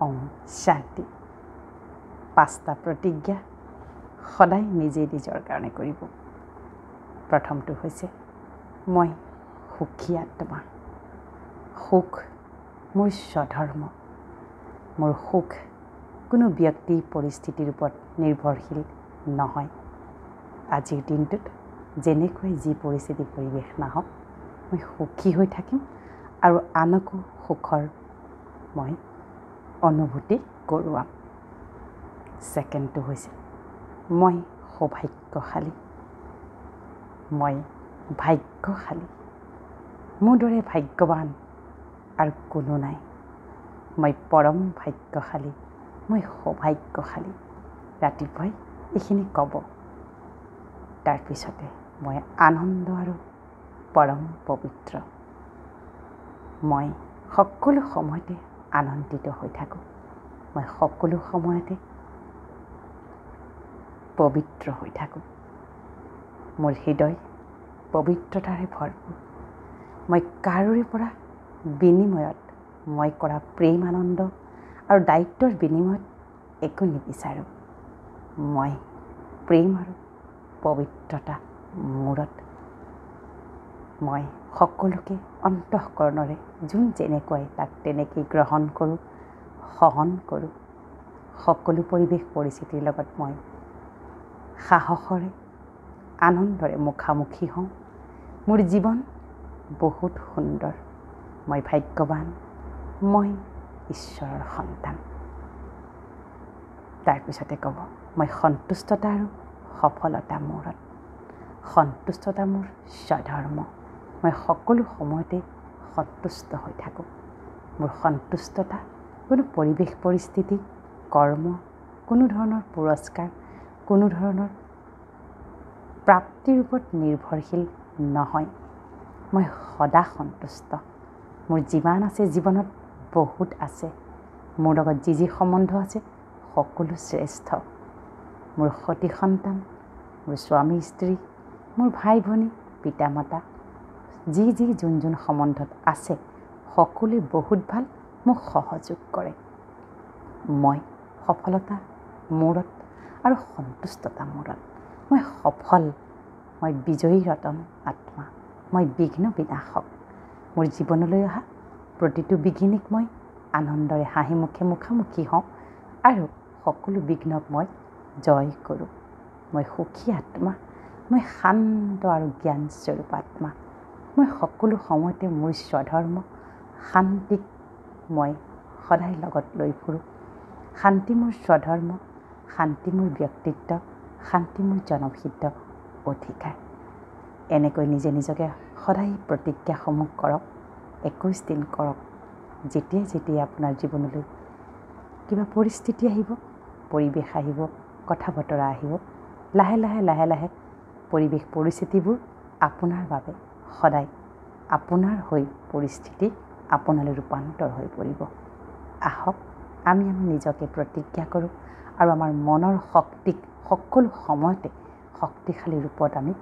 ওম শান্তি। 5টা প্ৰতিজ্ঞা সদায় নিজে নিজৰ কাৰণে কৰিব। প্ৰথমটো হৈছে মই সুখী আত্মা। সুখ মোৰ স্বধৰ্ম। মোৰ সুখ কোনো ব্যক্তি পৰিস্থিতিৰ ওপৰত নিৰ্ভৰশীল নহয়। আজিৰ দিনটোত যেনেকৈ যি পৰিস্থিতি পৰিৱেশ নাহক মই সুখী হৈ থাকিম আৰু আনকো সুখৰ মই অনুভূতি কৰোৱাম। ছেকেণ্ডটো হৈছে মই সৌভাগ্যশালী। মই ভাগ্যশালী। মোৰ দৰে ভাগ্যৱান আৰু কোনো নাই। মই পৰম ভাগ্যশালী। মই সৌভাগ্যশালী। ৰাতিপুৱাই এইখিনি ক'ব। তাৰপিছতে মই আনন্দ আৰু পৰম পবিত্ৰ। মই সকলো সময়তে আনন্দিত হৈ থাকোঁ। মই সকলো সময়তে পবিত্ৰ হৈ থাকোঁ। মোৰ হৃদয় পবিত্ৰতাৰে ভৰপূৰ। মই কাৰোৰে পৰা বিনিময়ত মই কৰা প্ৰেম আনন্দ আৰু দায়িত্বৰ বিনিময়ত একো নিবিচাৰোঁ। মই প্ৰেম আৰু পবিত্ৰতা মূৰত। মই সকলোকে অন্তঃকৰণৰে যোন যেনেকৈ তাক তেনেকৈ গ্ৰহণ কৰোঁ, সহন কৰোঁ। সকলো পৰিৱেশ পৰিস্থিতিৰ লগত মই সাহসৰে আনন্দৰে মুখামুখি হওঁ। মোৰ জীৱন বহুত সুন্দৰ। মই ভাগ্যৱান। মই ঈশ্বৰৰ সন্তান। তাৰপিছতে ক'ব মই সন্তুষ্টতা আৰু সফলতা মূৰত। সন্তুষ্টতা মোৰ স্বধৰ্ম। মই সকলো সময়তে সন্তুষ্ট হৈ থাকোঁ। মোৰ সন্তুষ্টতা কোনো পৰিৱেশ পৰিস্থিতি, কৰ্ম, কোনো ধৰণৰ পুৰস্কাৰ, কোনো ধৰণৰ প্ৰাপ্তিৰ ওপৰত নিৰ্ভৰশীল নহয়। মই সদা সন্তুষ্ট। মোৰ যিমান আছে জীৱনত বহুত আছে। মোৰ লগত যি যি সম্বন্ধ আছে সকলো শ্ৰেষ্ঠ। মোৰ সতি সন্তান, মোৰ স্বামী স্ত্ৰী, মোৰ ভাই ভনী, পিতা মাতা, যি যি যোন যোন সম্বন্ধত আছে সকলোৱে বহুত ভাল, মোক সহযোগ কৰে। মই সফলতা মূৰত আৰু সন্তুষ্টতা মূৰত। মই সফল। মই বিজয়ী ৰতন আত্মা। মই বিঘ্ন বিনাশক। মোৰ জীৱনলৈ অহা প্ৰতিটো বিঘিনিক মই আনন্দৰে হাঁহি মুখে মুখামুখি হওঁ আৰু সকলো বিঘ্নক মই জয় কৰোঁ। মই সুখী আত্মা। মই শান্ত আৰু জ্ঞানস্বৰূপ আত্মা। মই সকলো সময়তে মোৰ স্বধৰ্ম শান্তিক মই সদায় লগত লৈ ফুৰোঁ। শান্তি মোৰ স্বধৰ্ম, শান্তি মোৰ ব্যক্তিত্ব, শান্তি মোৰ জনসিদ্ধ অধিকাৰ। এনেকৈ নিজে নিজকে সদায় প্ৰতিজ্ঞাসমূহ কৰক। 21 দিন কৰক। যেতিয়াই যেতিয়াই আপোনাৰ জীৱনলৈ কিবা পৰিস্থিতি আহিব, পৰিৱেশ আহিব, কথা বতৰা আহিব, লাহে লাহে লাহে লাহে পৰিৱেশ পৰিস্থিতিবোৰ আপোনাৰ বাবে সদায় আপোনাৰ হৈ পৰিস্থিতি আপোনালৈ ৰূপান্তৰ হৈ পৰিব। আহক আমি নিজকে প্ৰতিজ্ঞা কৰোঁ আৰু আমাৰ মনৰ শক্তিক সকলো সময়তে শক্তিশালী ৰূপত আমি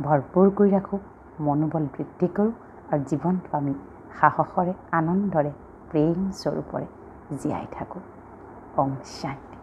ভৰপূৰ কৰি ৰাখোঁ, মনোবল বৃদ্ধি কৰোঁ আৰু জীৱনটো আমি সাহসৰে, আনন্দৰে, প্ৰেম স্বৰূপৰে জীয়াই থাকোঁ। ওম শান্তি।